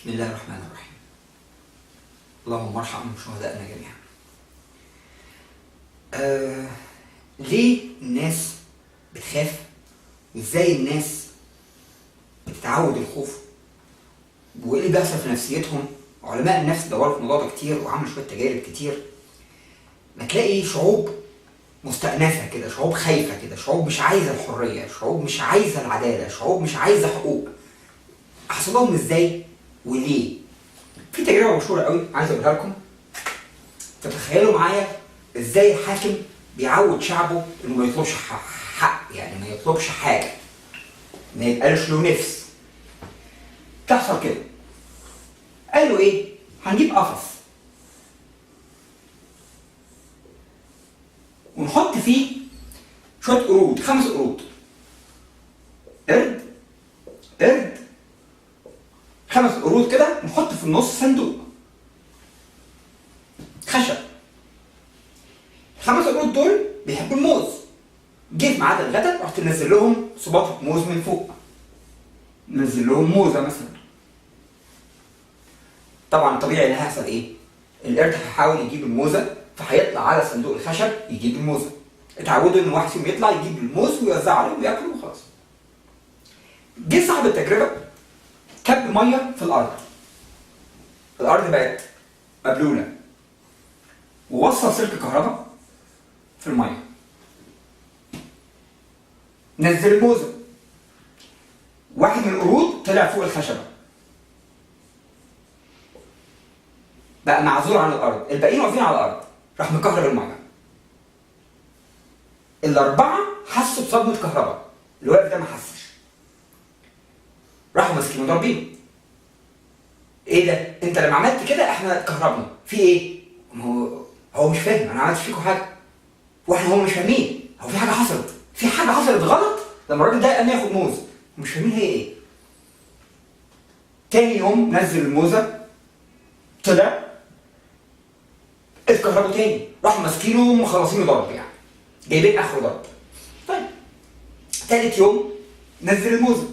بسم الله الرحمن الرحيم. اللهم ارحم شهدائنا جميعا. ليه الناس بتخاف؟ وازاي الناس بتتعود الخوف؟ وايه اللي بيحصل في نفسيتهم؟ علماء النفس دوروا في الموضوع ده كتير وعملوا شويه تجارب كتير. ما تلاقي شعوب مستأنفة كده، شعوب خايفة كده، شعوب مش عايزة الحرية، شعوب مش عايزة العدالة، شعوب مش عايزة حقوق. أحصلهم ازاي؟ وليه؟ في تجربة مشهورة قوي عايز اقولها لكم. تتخيلوا معايا ازاي حاكم بيعود شعبه انه ما يطلبش حق، يعني ما يطلبش حاجة، ما يبقالش له نفس. تحصل كده. قال له ايه؟ هنجيب قفص ونحط فيه شوية قرود، 5 قرود. قرد 5 قرود كده، ونحط في النص صندوق خشب. 5 قرود دول بيحبوا الموز. جه في ميعاد الغدا رحت ننزل لهم صباطة موز من فوق. ننزل لهم موزة مثلا. طبعا طبيعي اللي هيحصل ايه؟ القرد هيحاول يجيب الموزة، فهيطلع على صندوق الخشب يجيب الموزة. اتعودوا ان واحد فيهم يطلع يجيب الموز ويوزعه عليهم وياكلوا وخلاص. جه صاحب التجربة كب ميه في الارض. الارض بقت مبلوله. ووصل سلك كهرباء في الميه. نزل الموزه. واحد من القرود طلع فوق الخشبه. بقى معزول عن الارض، الباقيين واقفين على الارض. راح مكهرب الميه. ال4 حسوا بصدمه كهرباء، اللي واقف ده ما حسش. راحوا ماسكينه ضاربينه. ايه ده؟ انت لما عملت كده احنا اتكهربنا، في ايه؟ هو مش فاهم، انا ما عملتش فيكم حاجه. واحنا مش فاهمين، هو في حاجه حصلت، في حاجه حصلت غلط لما الراجل ده قال ياخد موز، مش فاهمين هي ايه. تاني يوم نزل الموزه، طلع، اتكهربوا تاني، راحوا ماسكينه ومخلصينه ضرب، يعني جايبين اخره ضرب. طيب تالت يوم نزل الموزه،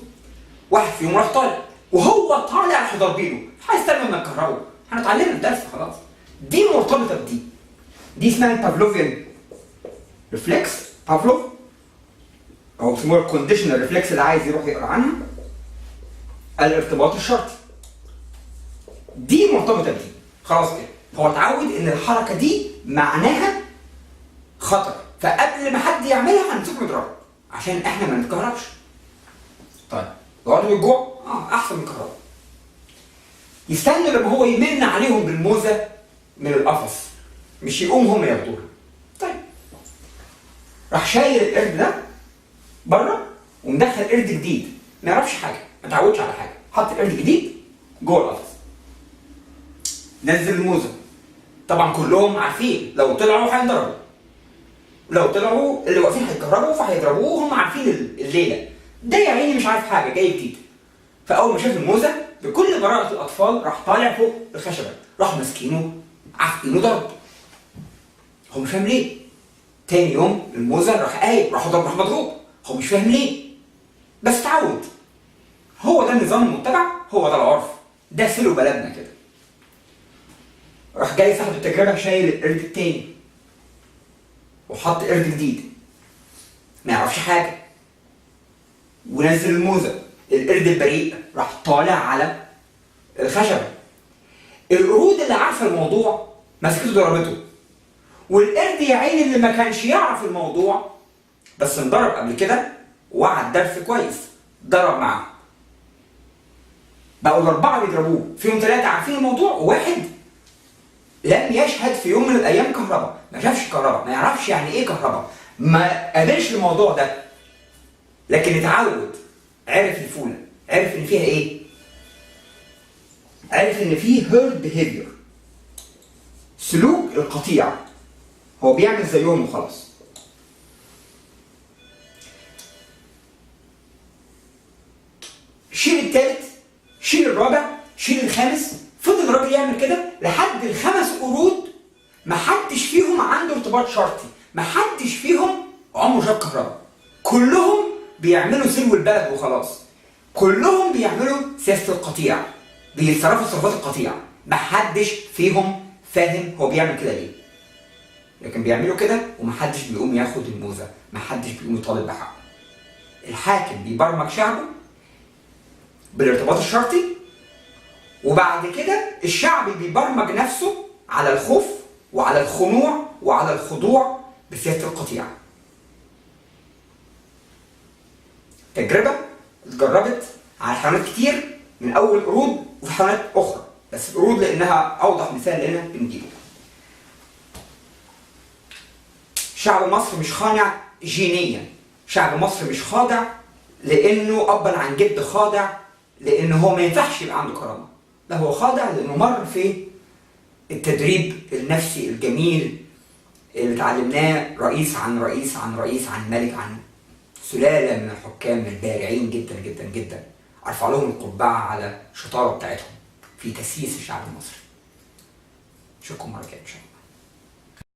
واحد فيهم راح طالع، وهو طالع راحوا ضاربينه. هيستنوا لما نكهربه، هنتعلم الدرس خلاص. دي مرتبطه بدي. دي اسمها البافلوفيان ريفلكس. بافلوف او بيسموها الكونديشنال ريفلكس، اللي عايز يروح يقرا عنها. الارتباط الشرطي. دي مرتبطه بدي. خلاص كده. هو اتعود ان الحركه دي معناها خطر، فقبل ما حد يعملها هنمسكه نضربه عشان احنا ما نتكهربش. طيب يقعدوا بالجوع؟ احسن من الكهرباء. يستنوا لما هو يمن عليهم بالموزه من القفص، مش يقوم هم ياخدوها. طيب راح شايل القرد ده بره ومدخل قرد جديد ما يعرفش حاجه، ما اتعودش على حاجه. حط القرد جديد جوه القفص. نزل الموزه. طبعا كلهم عارفين لو طلعوا هينضربوا، لو طلعوا اللي واقفين هيتكهربوا فهيضربوه، وهم عارفين الليله. ده يا عيني مش عارف حاجه، جاي جديد. فاول ما شاف الموزه بكل براءه الاطفال راح طالع فوق الخشبه، راح ماسكينه عافقينه ضرب. هو مش فاهم ليه. تاني يوم الموزه راح قايم، راح مضروب. هو مش فاهم ليه، بس اتعود. هو ده النظام المتبع، هو ده العرف، ده سلو بلدنا كده. راح جاي صاحب التجربه شايل القرد التاني وحط قرد جديد ما يعرفش حاجه، ونزل الموزه. القرد البريء راح طالع على الخشبه. القرود اللي عارفه الموضوع مسكته ضربته، والقرد يا عيني اللي ما كانش يعرف الموضوع بس انضرب قبل كده وقعد درس كويس، ضرب معاه. بقوا ال4 بيضربوه، فيهم 3 عارفين الموضوع وواحد لم يشهد في يوم من الايام كهرباء، ما شافش كهرباء، ما يعرفش يعني ايه كهرباء، ما قابلش الموضوع ده، لكن اتعود. عرف الفوله، عرف ان فيها ايه؟ عرف ان فيه هيرد بيهيفير، سلوك القطيع. هو بيعمل زيهم وخلاص. شيل الثالث، شيل الرابع، شيل الخامس. فضل الراجل يعمل كده لحد ال5 قرود ما حدش فيهم عنده ارتباط شرطي، ما حدش فيهم عمره شاف كهرباء. كلهم بيعملوا سلو البلد وخلاص. كلهم بيعملوا سياسه القطيع. بيتصرفوا تصرفات القطيع، محدش فيهم فاهم هو بيعمل كده ليه، لكن بيعملوا كده ومحدش بيقوم ياخد الموزة، محدش بيقوم يطالب بحقه. الحاكم بيبرمج شعبه بالارتباط الشرطي، وبعد كده الشعب بيبرمج نفسه على الخوف وعلى الخنوع وعلى الخضوع بسياسة القطيع. تجربة اتجربت على حيوانات كتير من أول قرود وفي حيوانات أخرى، بس القرود لأنها أوضح مثال لأننا بنجيبه. شعب مصر مش خاضع جينيا، شعب مصر مش خاضع لأنه أبا عن جد خاضع لأنه هو ما ينفعش يبقى عنده كرامة، لا هو خاضع لأنه مر في التدريب النفسي الجميل اللي اتعلمناه رئيس عن رئيس عن رئيس عن ملك عن سلالة من الحكام البارعين جدا جدا جدا، ارفع لهم القبعة على الشطارة بتاعتهم في تسييس الشعب المصري. اشوفكم مرة جاية ان شاء الله.